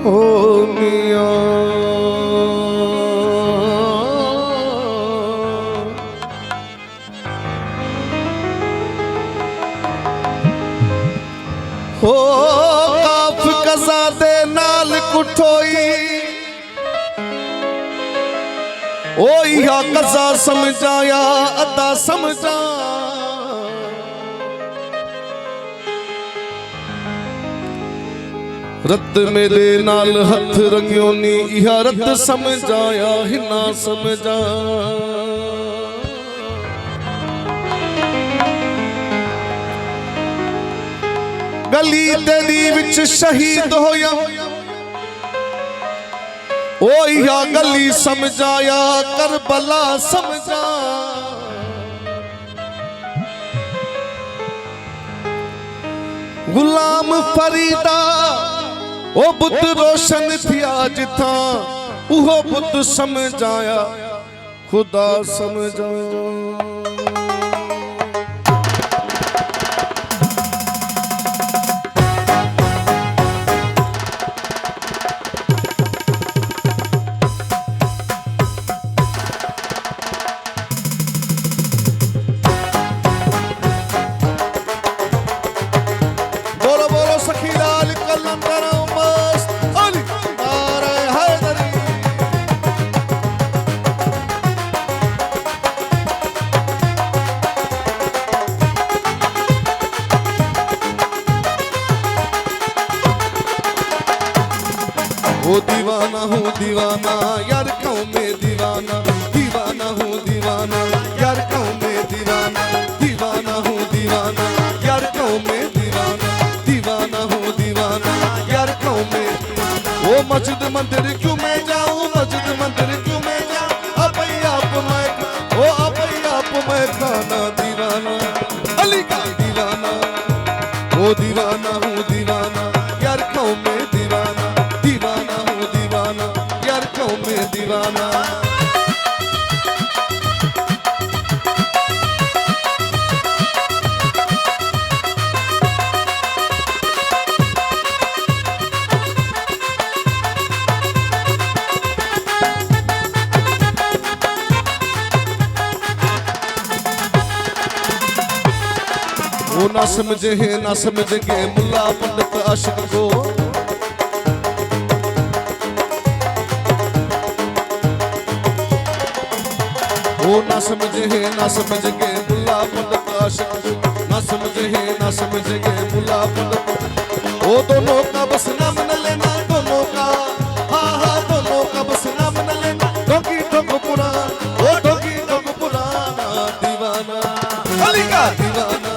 ओ मियां हो काफ कज़ा दे नाल कुठोई ओ या कज़ा समझाया अदा समझा रत मेरे नाल हथ रंगियो नी इहा रत समझाया हिना समझा गली तेरी विच शहीद होया ओ इहा गली समझाया करबला समझा गुलाम फरीदा ओ बुत रोशन थिया जिथा उहो बुत समझाया खुदा समझा ओ दीवाना हूँ दीवाना यार क्यों मैं दीवाना दीवाना हूँ दीवाना यार क्यों मैं दीवाना दीवाना हूँ दीवाना यार क्यों मैं दीवाना दीवाना हूँ दीवाना यार क्यों मैं ओ मस्जिद मंदिर क्यों मैं जाऊँ मस्जिद मंदिर क्यों मैं जाऊँ अब आप मैं खाना दीवाना अली का दीवाना ओ दीवाना हूँ दीवाना यार क्यों मैं दीवाना दीवाना हूँ दीवाना यार क्यों मैं दीवाना वो ना समझे है ना समझ के मुल्ला पंडित आशिक को वो ना समझे है ना समझ के मुल्ला पंडित आशिक ना समझे है ना समझ के मुल्ला पंडित वो दोनों का बस नाम न लेना दोनों का हाँ हाँ दोनों का बस नाम न लेना ठोकी ठोक पुराना वो ठोकी ठोक पुराना दीवाना अली का दीवाना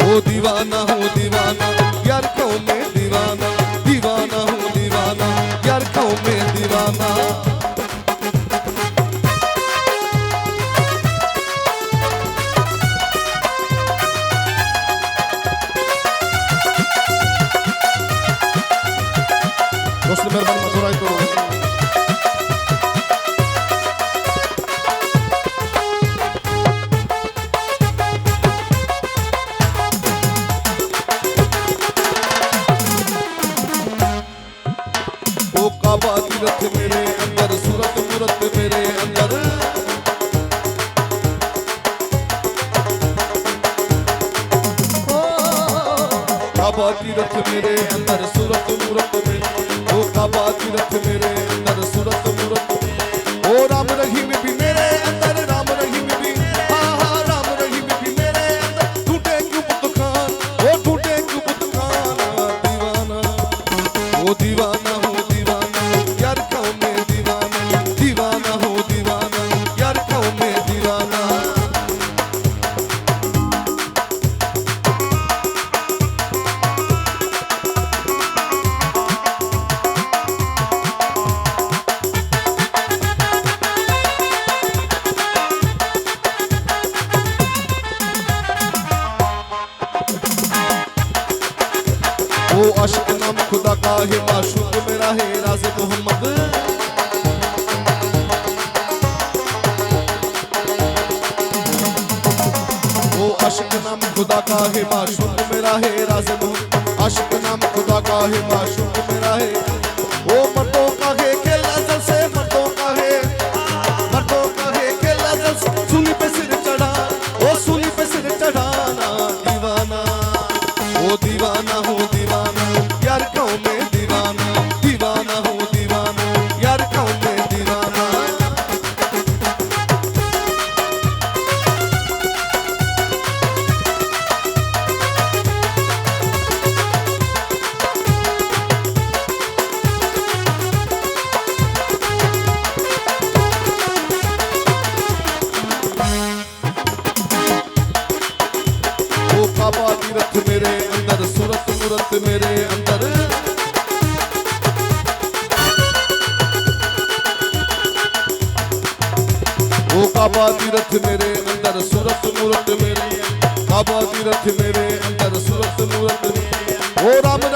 ओ दीवाना हूँ दीवाना यार क्यों मैं दीवाना दीवाना हूँ दीवाना यार क्यों मैं दीवाना दोस्त मेहरबान मत हो तो काबा तीरथ मेरे अंदर सूरत मूरत मेरे अंदर काबा तीरथ मेरे अंदर सूरत मूरत मेरे ओ काबा तीरथ मेरे अंदर सूरत मूरत ओ राम रहीम भी मेरे अंदर राम रहीम भी हाँ हाँ राम रहीम भी मेरे अंदर टूटे क्यों बुत खान ओ टूटे क्यों बुत खान दीवाना ओ दीवाना वो आशिक नाम खुदा का है माशूक मेरा है राज़ मोहम्मद वो आशिक नाम खुदा का है माशूक मेरा है राज़ मोहम्मद आशिक नाम खुदा का है माशूक मेरा है दीवाना हूँ दीवाना, यार क्यों मैं दीवाना, दीवाना हूँ दीवाना, यार क्यों मैं दीवाना। वो काबा तीरथ मेरे अंदर, सूरत मूरत मेरे अंदर, वो काबा तीरथ मेरे अंदर, सूरत मूरत मेरे, काबा तीरथ मेरे अंदर, सूरत मूरत, वो राम